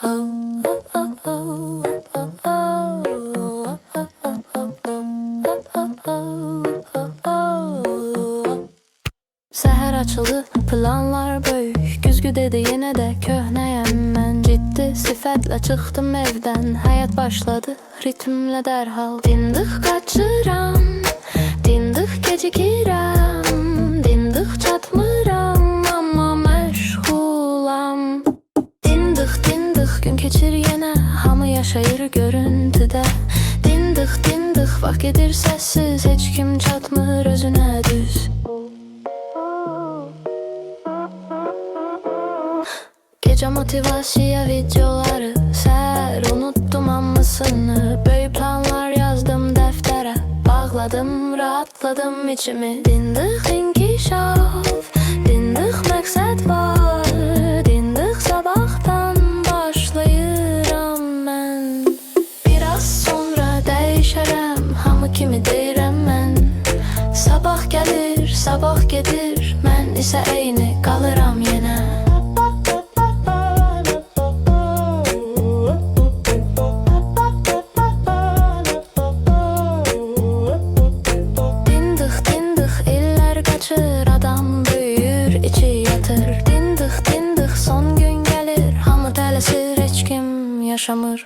Səhər açıldı, planlar böyük. Güzgü dedi yenə də köhnəyəm mən. Ciddi sifətlə çıxdım evdən. Həyat başladı ritmlə dərhal. Dindik qaçıram, dindik gecikirəm, dindik çatmıram, amma məşğulam. Dindik gün keçir yenə, hamı yaşayır görüntüdə. Dindik vaxt gedir səssiz, heç kim çatmır özünə düz. Gece motivasiya videoları, səhər unuttum hamısını. Böyük planlar yazdım dəftərə, bağladım, rahatladım içimi. Dindik inkişaf, dindik məqsəd var, dindik sabahdan başlayıram mən. Biraz sonra dəyişərəm, hamı kimi deyirəm mən. Sabah gəlir, sabah gedir, mən isə eyni qalıram yenə. Adam büyür, içi yatır. Dindik son gün gelir, hamı tələsir, heç kim yaşamır.